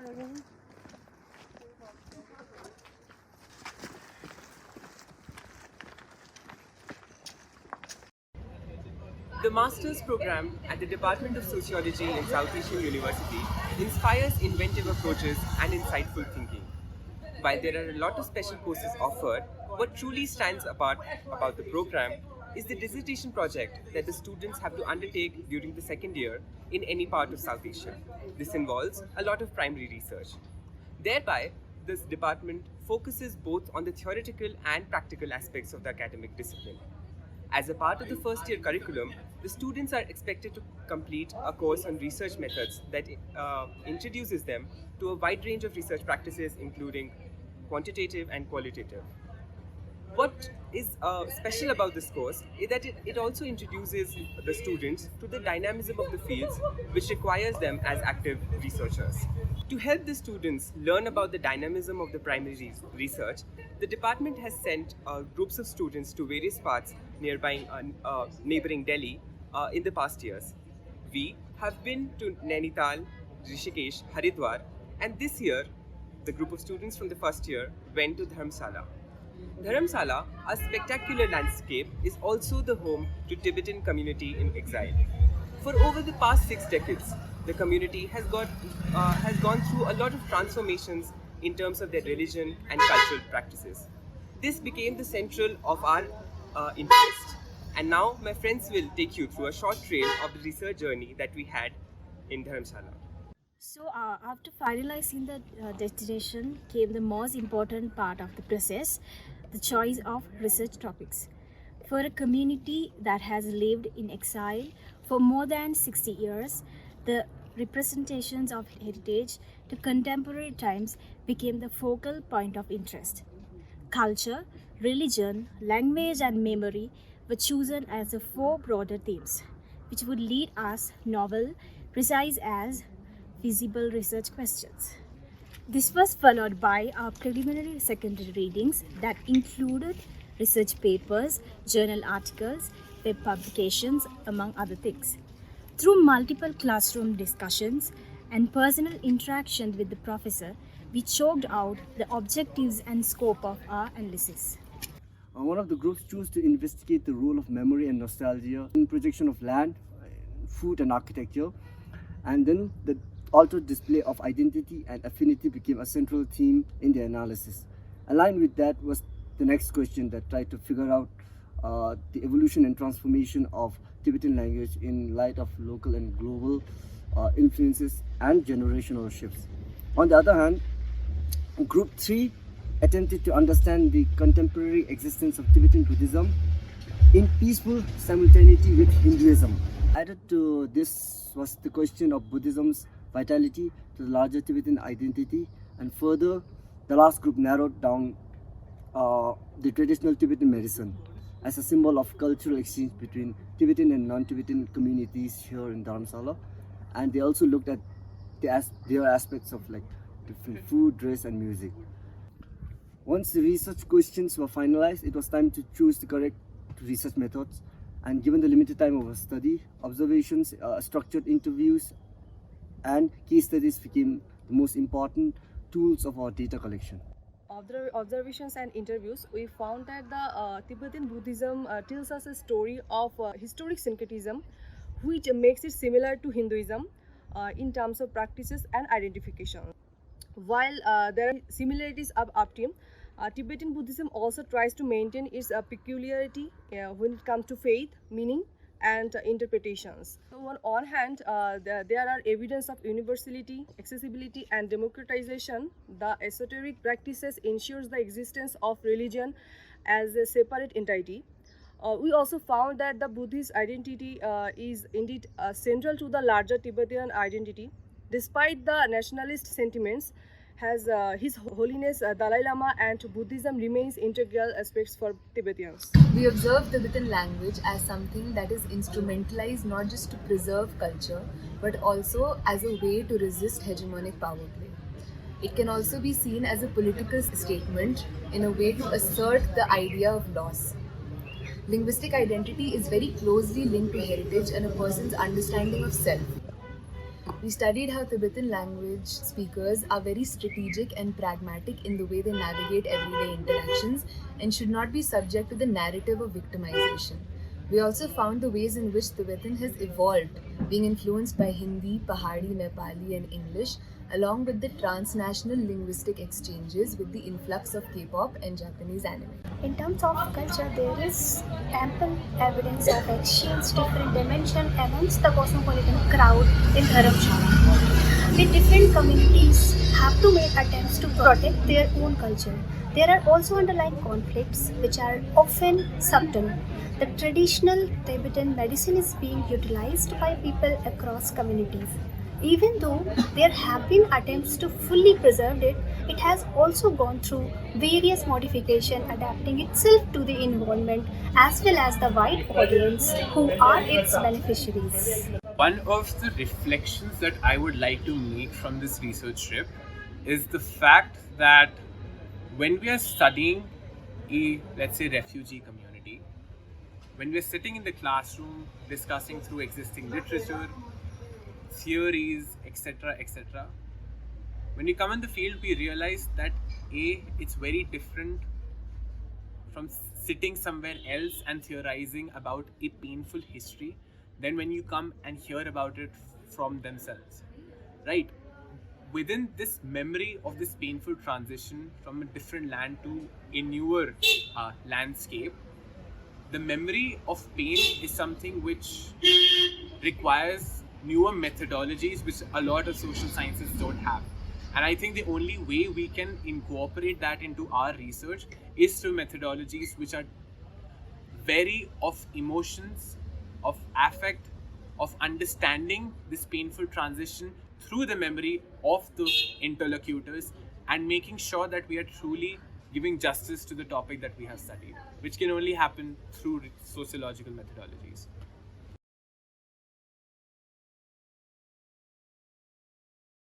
The master's program at the Department of Sociology in South Asian University inspires inventive approaches and insightful thinking. While there are a lot of special courses offered, what truly stands apart about the program is the dissertation project that the students have to undertake during the second year in any part of South Asia. This involves a lot of primary research. Thereby, this department focuses both on the theoretical and practical aspects of the academic discipline. As a part of the first year curriculum, the students are expected to complete a course on research methods that introduces them to a wide range of research practices, including quantitative and qualitative. What is special about this course is that it also introduces the students to the dynamism of the fields, which requires them as active researchers. To help the students learn about the dynamism of the primary research, the department has sent groups of students to various parts nearby neighboring Delhi in the past years. We have been to Nainital, Rishikesh, Haridwar, and this year the group of students from the first year went to Dharamshala. Dharamshala, a spectacular landscape, is also the home to Tibetan community in exile. For over the past 6 decades, the community has gone through a lot of transformations in terms of their religion and cultural practices. This became the central of our interest, and now my friends will take you through a short trail of the research journey that we had in Dharamshala. So after finalizing the destination came the most important part of the process, the choice of research topics. For a community that has lived in exile for more than 60 years, the representations of heritage to contemporary times became the focal point of interest. Culture, religion, language and memory were chosen as the 4 broader themes, which would lead us novel, precise as feasible research questions. This was followed by our preliminary secondary readings that included research papers, journal articles, web publications, among other things. Through multiple classroom discussions and personal interaction with the professor, we chalked out the objectives and scope of our analysis. One of the groups chose to investigate the role of memory and nostalgia in projection of land, food and architecture, and then the altered display of identity and affinity became a central theme in the analysis. Aligned with that was the next question that tried to figure out the evolution and transformation of Tibetan language in light of local and global influences and generational shifts. On the other hand, Group 3 attempted to understand the contemporary existence of Tibetan Buddhism in peaceful simultaneity with Hinduism. Added to this was the question of Buddhism's vitality to the larger Tibetan identity, and further, the last group narrowed down the traditional Tibetan medicine as a symbol of cultural exchange between Tibetan and non-Tibetan communities here in Dharamshala, and they also looked at their aspects of like different food, dress and music. Once the research questions were finalized, it was time to choose the correct research methods, and given the limited time of our study, observations, structured interviews and case studies became the most important tools of our data collection. After observations and interviews, we found that the Tibetan Buddhism tells us a story of historic syncretism, which makes it similar to Hinduism in terms of practices and identification. While there are similarities upstream, Tibetan Buddhism also tries to maintain its peculiarity when it comes to faith, meaning, and interpretations. So on one hand, there are evidence of universality, accessibility and democratization. The esoteric practices ensures the existence of religion as a separate entity. We also found that the Buddhist identity is indeed central to the larger Tibetan identity. Despite the nationalist sentiments, His Holiness Dalai Lama and Buddhism remains integral aspects for Tibetans. We observe Tibetan language as something that is instrumentalized not just to preserve culture, but also as a way to resist hegemonic power play. It can also be seen as a political statement in a way to assert the idea of loss. Linguistic identity is very closely linked to heritage and a person's understanding of self. We studied how Tibetan language speakers are very strategic and pragmatic in the way they navigate everyday interactions and should not be subject to the narrative of victimization. We also found the ways in which Tibetan has evolved, being influenced by Hindi, Pahari, Nepali, and English, along with the transnational linguistic exchanges with the influx of K-pop and Japanese anime. In terms of culture, there is ample evidence of exchange different dimension amongst the cosmopolitan crowd in Dharamshala. The different communities have to make attempts to protect their own culture. There are also underlying conflicts which are often subtle. The traditional Tibetan medicine is being utilized by people across communities. Even though there have been attempts to fully preserve it, it has also gone through various modifications, adapting itself to the environment as well as the wide audience who are its beneficiaries. One of the reflections that I would like to make from this research trip is the fact that when we are studying a, let's say, refugee community, when we are sitting in the classroom discussing through existing literature, theories, etc., etc., when we come in the field, we realize that it's very different from sitting somewhere else and theorizing about a painful history than when you come and hear about it from themselves, right? Within this memory of this painful transition from a different land to a newer landscape, the memory of pain is something which requires newer methodologies which a lot of social sciences don't have. And I think the only way we can incorporate that into our research is through methodologies which are very of emotions, of affect, of understanding this painful transition through the memory of the interlocutors and making sure that we are truly giving justice to the topic that we have studied, which can only happen through sociological methodologies.